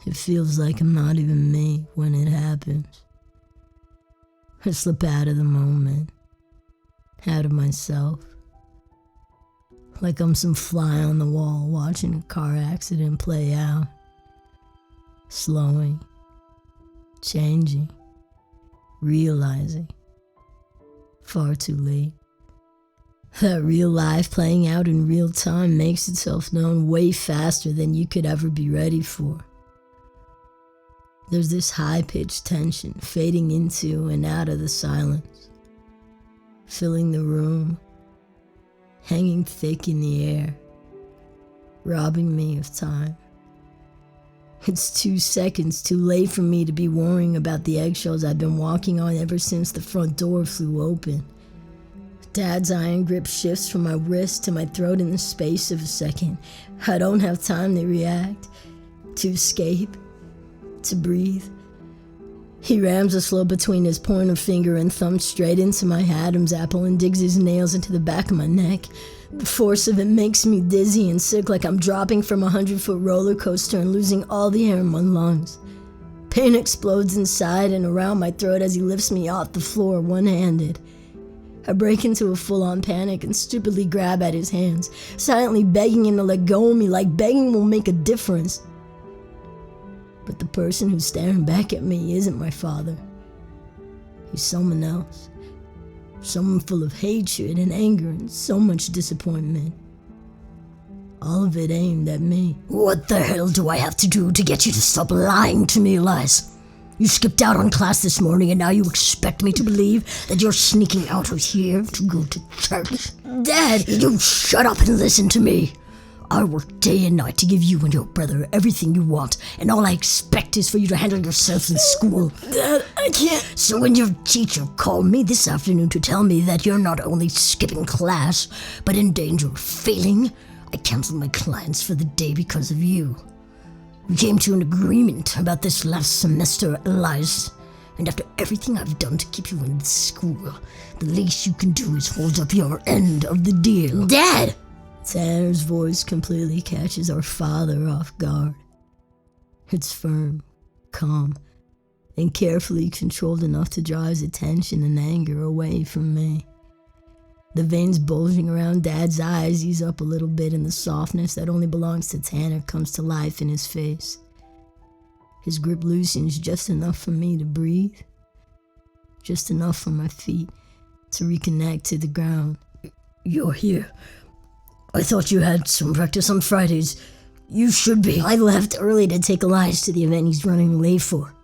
It feels like I'm not even me when it happens. I slip out of the moment, out of myself. Like I'm some fly on the wall watching a car accident play out. Slowing, changing, realizing. Far too late. That real life playing out in real time makes itself known way faster than you could ever be ready for. There's this high-pitched tension fading into and out of the silence, filling the room, hanging thick in the air, robbing me of time. It's 2 seconds too late for me to be worrying about the eggshells I've been walking on ever since the front door flew open. Dad's iron grip shifts from my wrist to my throat in the space of a second. I don't have time to react, to escape, to breathe. He rams a slope between his pointer finger and thumb straight into my Adam's apple and digs his nails into the back of my neck. The force of it makes me dizzy and sick, like I'm dropping from a 100-foot roller coaster and losing all the air in my lungs. Pain explodes inside and around my throat as he lifts me off the floor one-handed. I break into a full-on panic and stupidly grab at his hands, silently begging him to let go of me, like begging will make a difference. But the person who's staring back at me isn't my father. He's someone else. Someone full of hatred and anger and so much disappointment. All of it aimed at me. What the hell do I have to do to get you to stop lying to me, Elias? You skipped out on class this morning and now you expect me to believe that you're sneaking out of here to go to church? Dad! You shut up and listen to me. I work day and night to give you and your brother everything you want, and all I expect is for you to handle yourself in school. Dad, I can't. So when your teacher called me this afternoon to tell me that you're not only skipping class, but in danger of failing, I canceled my clients for the day because of you. We came to an agreement about this last semester, Elias, and after everything I've done to keep you in this school, the least you can do is hold up your end of the deal. Dad! Tanner's voice completely catches our father off guard. It's firm, calm, and carefully controlled enough to draw his attention and anger away from me. The veins bulging around Dad's eyes ease up a little bit, and the softness that only belongs to Tanner comes to life in his face. His grip loosens just enough for me to breathe, just enough for my feet to reconnect to the ground. You're here. I thought you had some practice on Fridays. You should be. I left early to take Elias to the event he's running late for.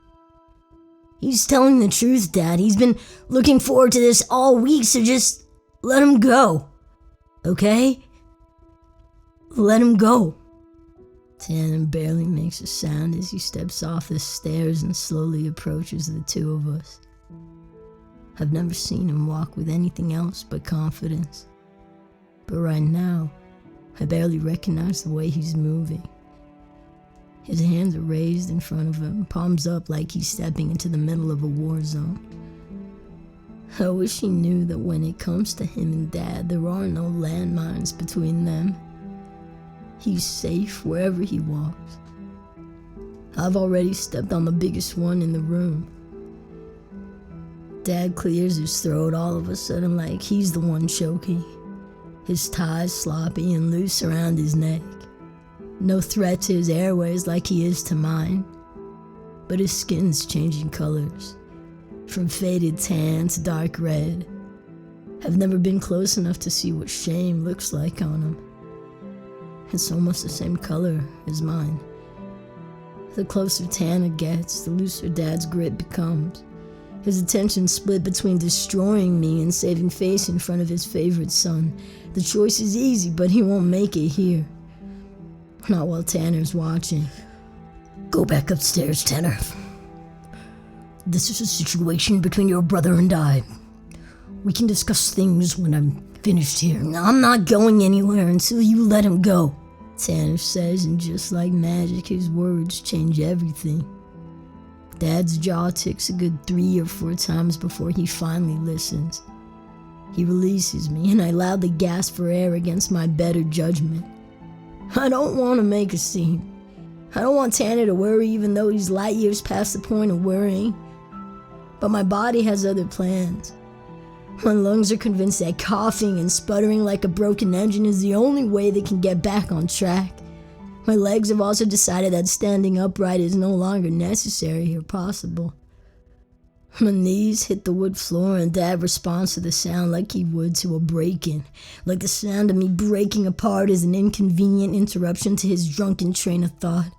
He's telling the truth, Dad. He's been looking forward to this all week, so just let him go. Okay? Let him go. Tanner barely makes a sound as he steps off the stairs and slowly approaches the two of us. I've never seen him walk with anything else but confidence. But right now, I barely recognize the way he's moving. His hands are raised in front of him, palms up like he's stepping into the middle of a war zone. I wish he knew that when it comes to him and Dad, there are no landmines between them. He's safe wherever he walks. I've already stepped on the biggest one in the room. Dad clears his throat all of a sudden like he's the one choking. His ties sloppy and loose around his neck. No threat to his airways like he is to mine. But his skin's changing colors, from faded tan to dark red. I've never been close enough to see what shame looks like on him. It's almost the same color as mine. The closer Tanner gets, the looser Dad's grip becomes. His attention split between destroying me and saving face in front of his favorite son. The choice is easy, but he won't make it here. Not while Tanner's watching. Go back upstairs, Tanner. This is a situation between your brother and I. We can discuss things when I'm finished here. I'm not going anywhere until you let him go, Tanner says, and just like magic, his words change everything. Dad's jaw ticks a good 3 or 4 times before he finally listens. He releases me, and I loudly gasp for air against my better judgment. I don't want to make a scene. I don't want Tanner to worry even though he's light years past the point of worrying. But my body has other plans. My lungs are convinced that coughing and sputtering like a broken engine is the only way they can get back on track. My legs have also decided that standing upright is no longer necessary or possible. My knees hit the wood floor and Dad responds to the sound like he would to a break-in. Like the sound of me breaking apart is an inconvenient interruption to his drunken train of thought.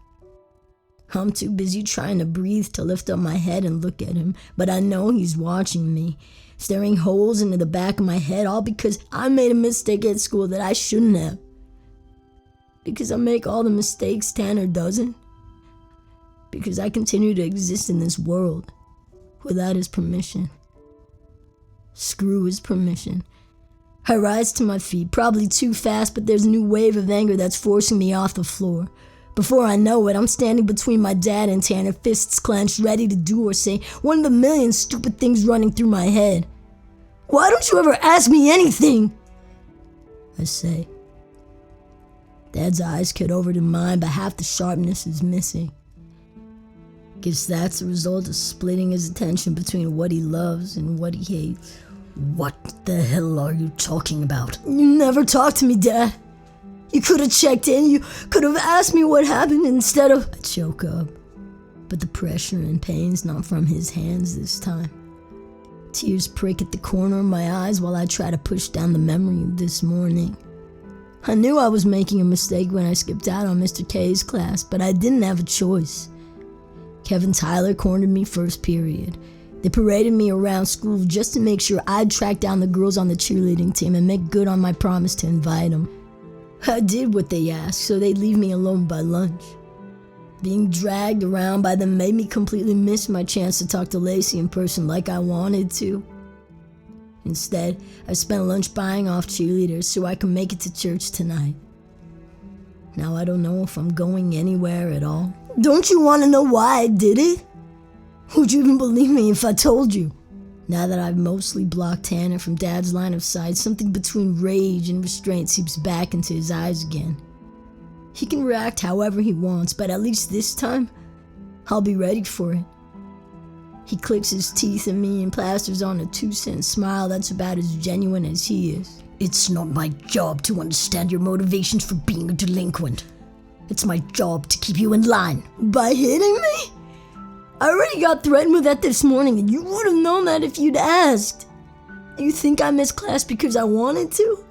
I'm too busy trying to breathe to lift up my head and look at him, but I know he's watching me, staring holes into the back of my head, all because I made a mistake at school that I shouldn't have. Because I make all the mistakes Tanner doesn't. Because I continue to exist in this world without his permission. Screw his permission. I rise to my feet, probably too fast, but there's a new wave of anger that's forcing me off the floor. Before I know it, I'm standing between my dad and Tanner, fists clenched, ready to do or say one of the million stupid things running through my head. Why don't you ever ask me anything? I say. Dad's eyes cut over to mine, but half the sharpness is missing. Guess that's the result of splitting his attention between what he loves and what he hates. What the hell are you talking about? You never talk to me, Dad. You could have checked in. You could have asked me what happened instead of... I choke up. But the pressure and pain's not from his hands this time. Tears prick at the corner of my eyes while I try to push down the memory of this morning. I knew I was making a mistake when I skipped out on Mr. K's class, but I didn't have a choice. Kevin Tyler cornered me first period. They paraded me around school just to make sure I'd track down the girls on the cheerleading team and make good on my promise to invite them. I did what they asked, so they'd leave me alone by lunch. Being dragged around by them made me completely miss my chance to talk to Lacey in person like I wanted to. Instead, I spent lunch buying off cheerleaders so I can make it to church tonight. Now I don't know if I'm going anywhere at all. Don't you want to know why I did it? Would you even believe me if I told you? Now that I've mostly blocked Tanner from Dad's line of sight, something between rage and restraint seeps back into his eyes again. He can react however he wants, but at least this time, I'll be ready for it. He clicks his teeth at me and plasters on a 2-cent smile that's about as genuine as he is. It's not my job to understand your motivations for being a delinquent. It's my job to keep you in line. By hitting me? I already got threatened with that this morning, and you would have known that if you'd asked. You think I missed class because I wanted to?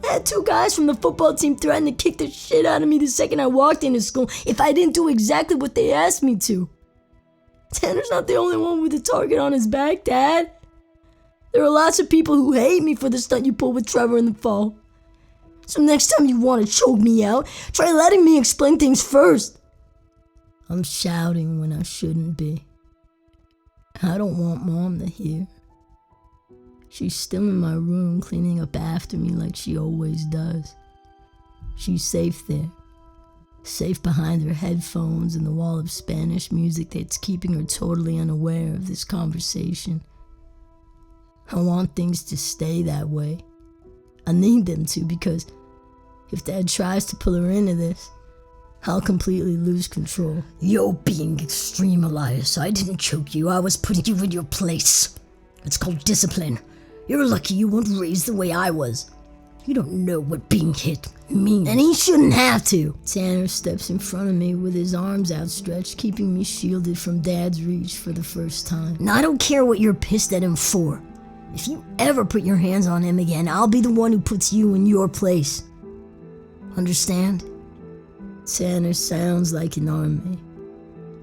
I had 2 guys from the football team threaten to kick the shit out of me the second I walked into school if I didn't do exactly what they asked me to. Tanner's not the only one with a target on his back, Dad. There are lots of people who hate me for the stunt you pulled with Trevor in the fall. So next time you want to choke me out, try letting me explain things first. I'm shouting when I shouldn't be. I don't want Mom to hear. She's still in my room cleaning up after me like she always does. She's safe there. Safe behind her headphones and the wall of Spanish music that's keeping her totally unaware of this conversation. I want things to stay that way. I need them to, because if Dad tries to pull her into this, I'll completely lose control. You're being extreme, Elias. I didn't choke you. I was putting you in your place. It's called discipline. You're lucky you weren't raised the way I was. You don't know what being hit means. And he shouldn't have to. Tanner steps in front of me with his arms outstretched, keeping me shielded from Dad's reach for the first time. Now, I don't care what you're pissed at him for. If you ever put your hands on him again, I'll be the one who puts you in your place. Understand? Tanner sounds like an army.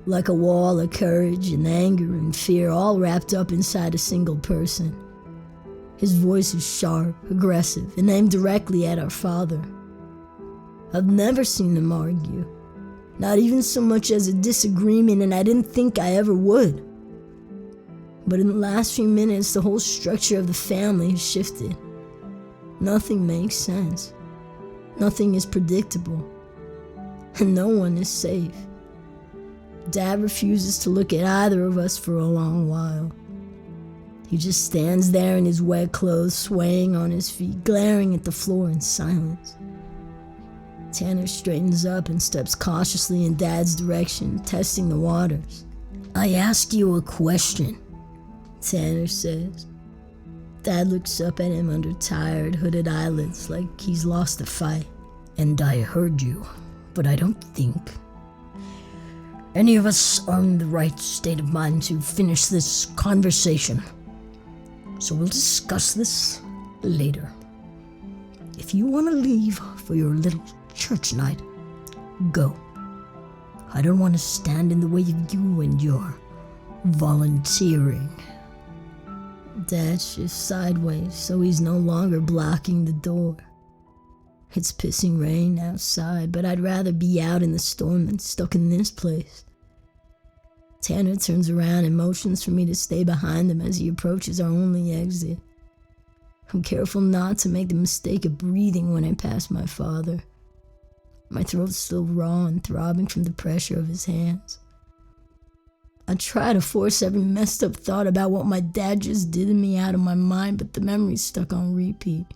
Like a wall of courage and anger and fear all wrapped up inside a single person. His voice is sharp, aggressive, and aimed directly at our father. I've never seen them argue. Not even so much as a disagreement, and I didn't think I ever would. But in the last few minutes, the whole structure of the family has shifted. Nothing makes sense. Nothing is predictable. And no one is safe. Dad refuses to look at either of us for a long while. He just stands there in his wet clothes, swaying on his feet, glaring at the floor in silence. Tanner straightens up and steps cautiously in Dad's direction, testing the waters. I asked you a question, Tanner says. Dad looks up at him under tired, hooded eyelids like he's lost a fight. And I heard you, but I don't think any of us are in the right state of mind to finish this conversation. So we'll discuss this later. If you want to leave for your little church night, go. I don't want to stand in the way of you and your volunteering. Dad shifts sideways so he's no longer blocking the door. It's pissing rain outside, but I'd rather be out in the storm than stuck in this place. Tanner turns around and motions for me to stay behind him as he approaches our only exit. I'm careful not to make the mistake of breathing when I pass my father. My throat's still raw and throbbing from the pressure of his hands. I try to force every messed up thought about what my dad just did to me out of my mind, but the memory's stuck on repeat.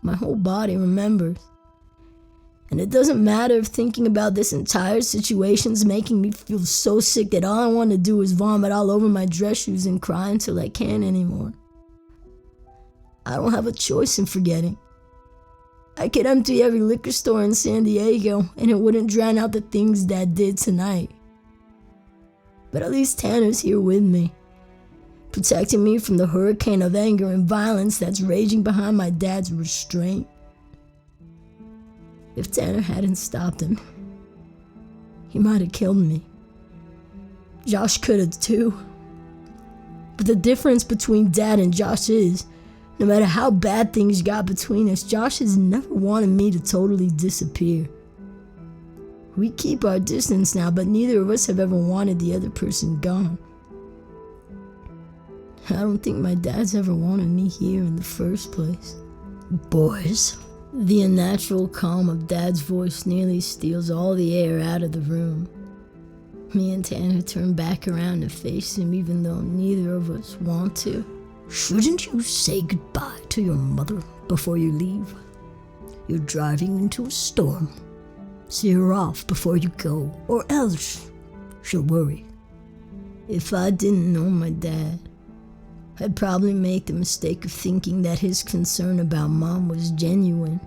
My whole body remembers. And it doesn't matter if thinking about this entire situation's making me feel so sick that all I want to do is vomit all over my dress shoes and cry until I can't anymore. I don't have a choice in forgetting. I could empty every liquor store in San Diego and it wouldn't drown out the things Dad did tonight. But at least Tanner's here with me, protecting me from the hurricane of anger and violence that's raging behind my dad's restraint. If Tanner hadn't stopped him, he might have killed me. Josh could have too. But the difference between Dad and Josh is, no matter how bad things got between us, Josh has never wanted me to totally disappear. We keep our distance now, but neither of us have ever wanted the other person gone. I don't think my dad's ever wanted me here in the first place. Boys. The unnatural calm of Dad's voice nearly steals all the air out of the room. Me and Tanner turn back around to face him, even though neither of us want to. Shouldn't you say goodbye to your mother before you leave? You're driving into a storm. See her off before you go, or else she'll worry. If I didn't know my dad, I'd probably make the mistake of thinking that his concern about Mom was genuine.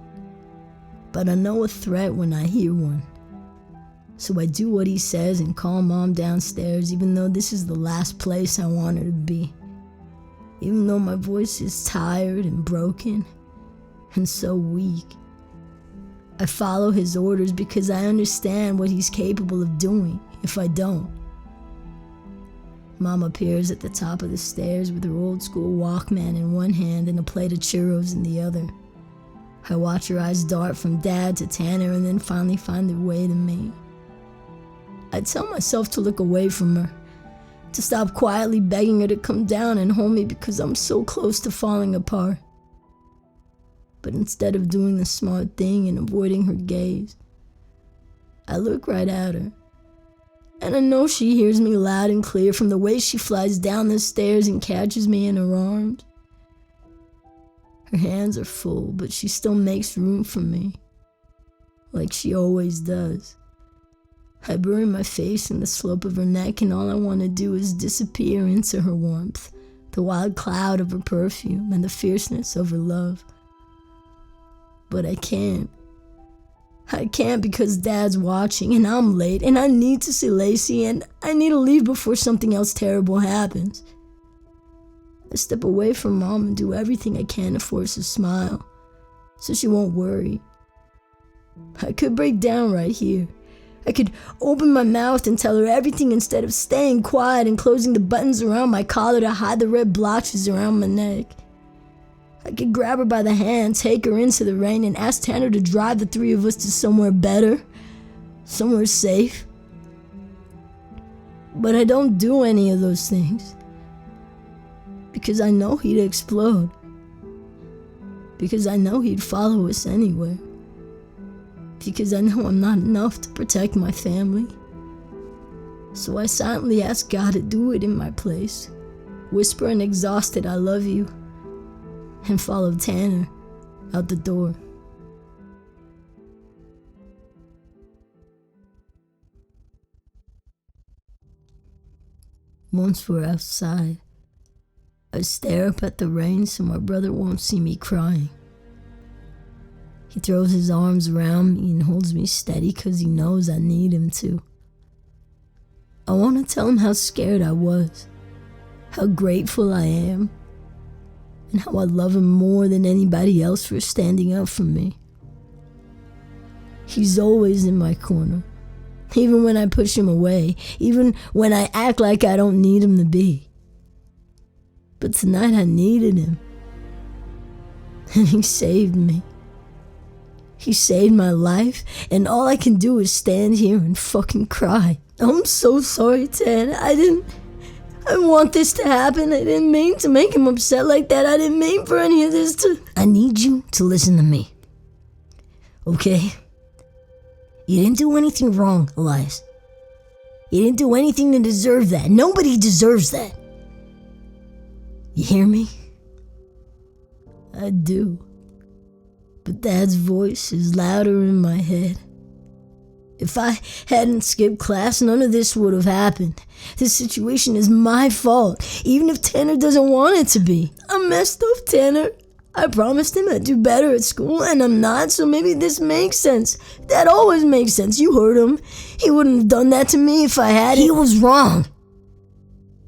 But I know a threat when I hear one. So I do what he says and call Mom downstairs, even though this is the last place I want her to be. Even though my voice is tired and broken and so weak. I follow his orders because I understand what he's capable of doing if I don't. Mom appears at the top of the stairs with her old school Walkman in one hand and a plate of churros in the other. I watch her eyes dart from Dad to Tanner and then finally find their way to me. I tell myself to look away from her, to stop quietly begging her to come down and hold me because I'm so close to falling apart. But instead of doing the smart thing and avoiding her gaze, I look right at her. And I know she hears me loud and clear from the way she flies down the stairs and catches me in her arms. Her hands are full, but she still makes room for me, like she always does. I bury my face in the slope of her neck, and all I want to do is disappear into her warmth, the wild cloud of her perfume, and the fierceness of her love. But I can't. I can't because Dad's watching, and I'm late, and I need to see Lacey, and I need to leave before something else terrible happens. I step away from Mom and do everything I can to force a smile, so she won't worry. I could break down right here. I could open my mouth and tell her everything instead of staying quiet and closing the buttons around my collar to hide the red blotches around my neck. I could grab her by the hand, take her into the rain, and ask Tanner to drive the three of us to somewhere better, somewhere safe. But I don't do any of those things. Because I know he'd explode. Because I know he'd follow us anywhere. Because I know I'm not enough to protect my family. So I silently ask God to do it in my place. Whisper an exhausted "I love you," and follow Tanner out the door. Once we're outside, I stare up at the rain so my brother won't see me crying. He throws his arms around me and holds me steady because he knows I need him to. I want to tell him how scared I was, how grateful I am, and how I love him more than anybody else for standing up for me. He's always in my corner, even when I push him away, even when I act like I don't need him to be. But tonight I needed him, and he saved me. He saved my life, and all I can do is stand here and fucking cry. I'm so sorry, Tan. I didn't want this to happen. I didn't mean to make him upset like that. I didn't mean for any of this to... I need you to listen to me. Okay? You didn't do anything wrong, Elias. You didn't do anything to deserve that. Nobody deserves that. You hear me? I do. But Dad's voice is louder in my head. If I hadn't skipped class, none of this would have happened. This situation is my fault, even if Tanner doesn't want it to be. I messed up, Tanner. I promised him I'd do better at school, and I'm not, so maybe this makes sense. That always makes sense. You heard him. He wouldn't have done that to me if I hadn't. He was wrong.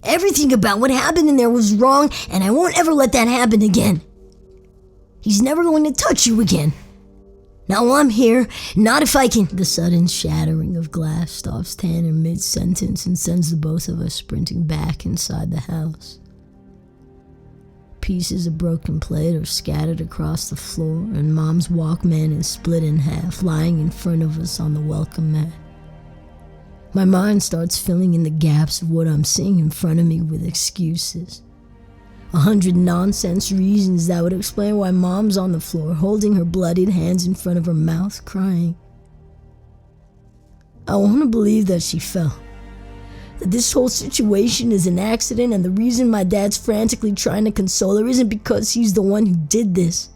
Everything about what happened in there was wrong, and I won't ever let that happen again. He's never going to touch you again. Now while I'm here, not if I can... The sudden shattering of glass stops Tanner mid-sentence and sends the both of us sprinting back inside the house. Pieces of broken plate are scattered across the floor, and Mom's Walkman is split in half, lying in front of us on the welcome mat. My mind starts filling in the gaps of what I'm seeing in front of me with excuses. 100 nonsense reasons that would explain why Mom's on the floor, holding her bloodied hands in front of her mouth, crying. I want to believe that she fell. That this whole situation is an accident, and the reason my dad's frantically trying to console her isn't because he's the one who did this.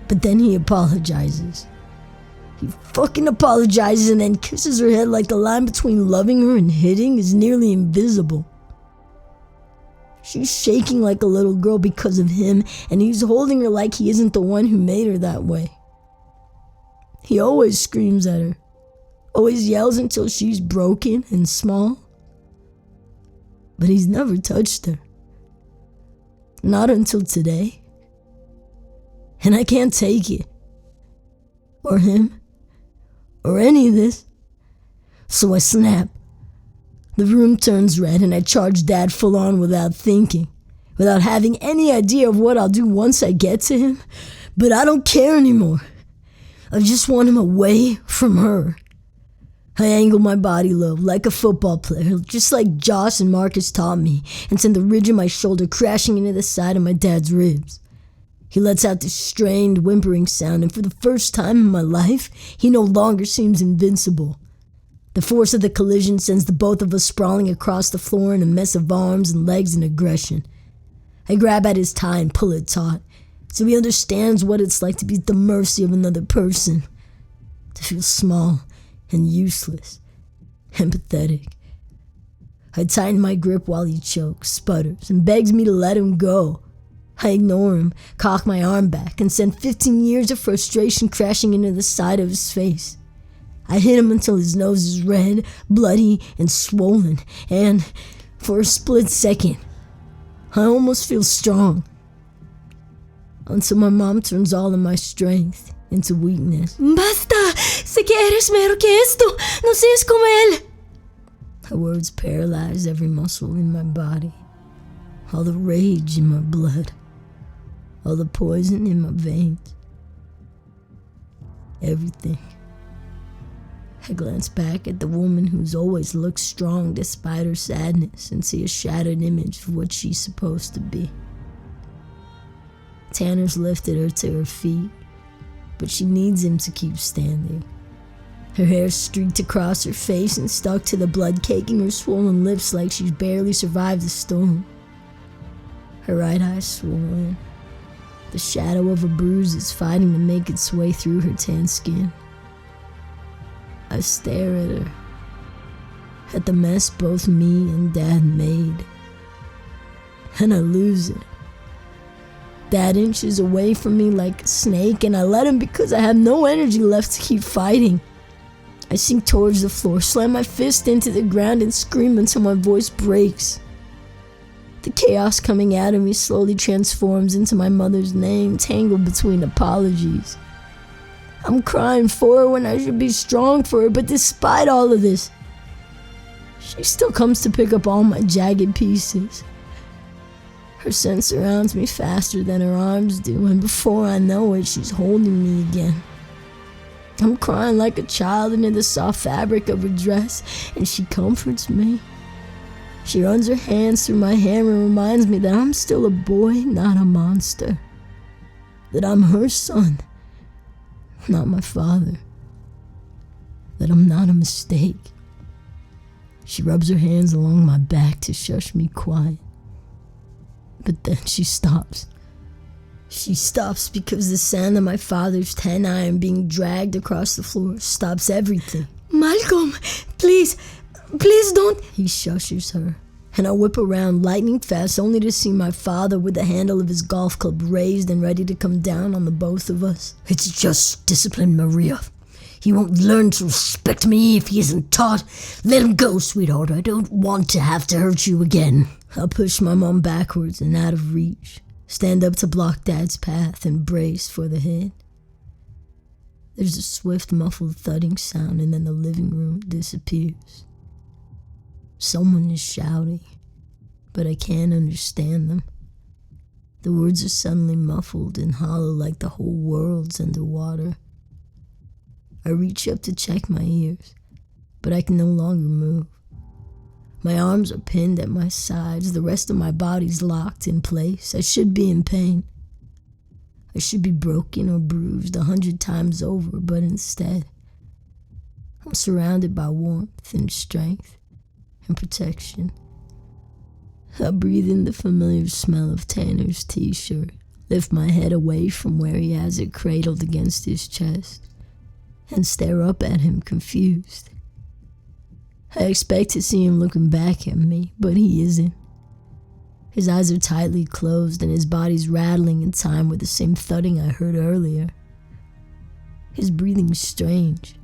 But then he apologizes. He fucking apologizes and then kisses her head like the line between loving her and hitting is nearly invisible. She's shaking like a little girl because of him, and he's holding her like he isn't the one who made her that way. He always screams at her, always yells until she's broken and small. But he's never touched her. Not until today. And I can't take it. Or him. Or any of this. So I snap. The room turns red and I charge Dad full on without thinking, without having any idea of what I'll do once I get to him. But I don't care anymore. I just want him away from her. I angle my body low like a football player, just like Josh and Marcus taught me, and send the ridge of my shoulder crashing into the side of my dad's ribs. He lets out this strained, whimpering sound, and for the first time in my life, he no longer seems invincible. The force of the collision sends the both of us sprawling across the floor in a mess of arms and legs and aggression. I grab at his tie and pull it taut, so he understands what it's like to be at the mercy of another person, to feel small and useless and pathetic. I tighten my grip while he chokes, sputters, and begs me to let him go. I ignore him, cock my arm back, and send 15 years of frustration crashing into the side of his face. I hit him until his nose is red, bloody, and swollen, and for a split second, I almost feel strong. Until my mom turns all of my strength into weakness. Basta! Sé que eres mejor que esto! No seas como él! Her words paralyze every muscle in my body. All the rage in my blood. All the poison in my veins. Everything. I glance back at the woman who's always looked strong despite her sadness and see a shattered image of what she's supposed to be. Tanner's lifted her to her feet, but she needs him to keep standing. Her hair streaked across her face and stuck to the blood caking her swollen lips like she's barely survived the storm. Her right eye swollen. The shadow of a bruise is fighting to make its way through her tan skin. I stare at her. at the mess both me and Dad made. And I lose it. Dad inches away from me like a snake, and I let him because I have no energy left to keep fighting. I sink towards the floor, slam my fist into the ground, and scream until my voice breaks. The chaos coming out of me slowly transforms into my mother's name, tangled between apologies. I'm crying for her when I should be strong for her, but despite all of this, she still comes to pick up all my jagged pieces. Her scent surrounds me faster than her arms do, and before I know it, she's holding me again. I'm crying like a child into the soft fabric of her dress, and she comforts me. She runs her hands through my hair and reminds me that I'm still a boy, not a monster. That I'm her son, not my father. That I'm not a mistake. She rubs her hands along my back to shush me quiet. But then she stops. She stops because the sound of my father's 10 iron being dragged across the floor stops everything. Malcolm, please don't. He shushes her, and I whip around lightning fast only to see my father with the handle of his golf club raised and ready to come down on the both of us. It's just discipline, Maria. He won't learn to respect me if he isn't taught. Let him go, sweetheart. I don't want to have to hurt you again. I'll push my mom backwards and out of reach, stand up to block Dad's path, and brace for the hit. There's a swift, muffled thudding sound, and then the living room disappears. Someone is shouting, but I can't understand them. The words are suddenly muffled and hollow like the whole world's underwater. I reach up to check my ears, but I can no longer move. My arms are pinned at my sides, the rest of my body's locked in place. I should be in pain. I should be broken or bruised 100 times over, but instead, I'm surrounded by warmth and strength and protection. I breathe in the familiar smell of Tanner's t-shirt, lift my head away from where he has it cradled against his chest, and stare up at him confused. I expect to see him looking back at me, but he isn't. His eyes are tightly closed and his body's rattling in time with the same thudding I heard earlier. His breathing's strange,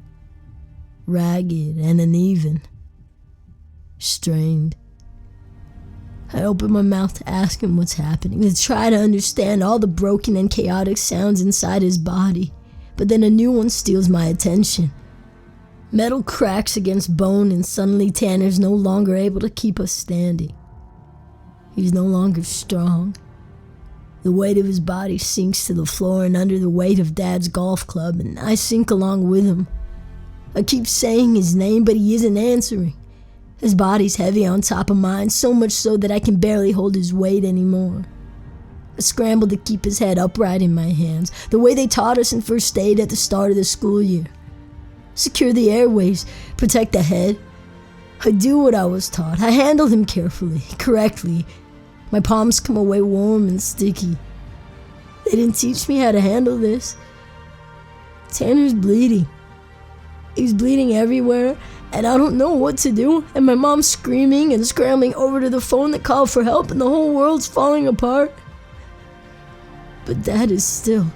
ragged and uneven, strained. I open my mouth to ask him what's happening, to try to understand all the broken and chaotic sounds inside his body, but then a new one steals my attention. Metal cracks against bone, and suddenly Tanner's no longer able to keep us standing. He's no longer strong. The weight of his body sinks to the floor and under the weight of Dad's golf club, and I sink along with him. I keep saying his name, but he isn't answering. His body's heavy on top of mine, so much so that I can barely hold his weight anymore. I scramble to keep his head upright in my hands, the way they taught us in first aid at the start of the school year. Secure the airways, protect the head. I do what I was taught. I handle him carefully, correctly. My palms come away warm and sticky. They didn't teach me how to handle this. Tanner's bleeding. He's bleeding everywhere, and I don't know what to do, and my mom's screaming and scrambling over to the phone that called for help, and the whole world's falling apart. But Dad is still.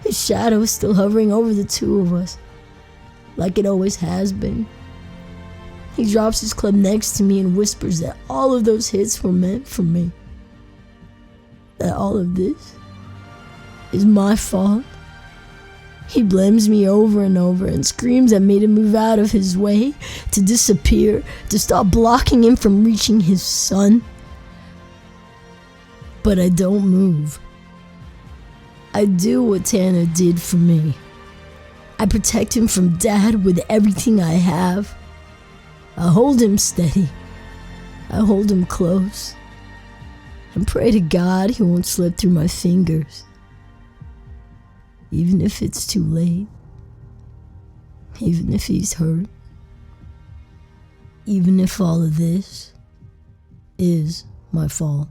His shadow is still hovering over the two of us, like it always has been. He drops his club next to me and whispers that all of those hits were meant for me. That all of this is my fault. He blames me over and over and screams at me to move out of his way, to disappear, to stop blocking him from reaching his son. But I don't move. I do what Tanner did for me. I protect him from Dad with everything I have. I hold him steady. I hold him close. And pray to God he won't slip through my fingers. Even if it's too late. Even if he's hurt. Even if all of this is my fault.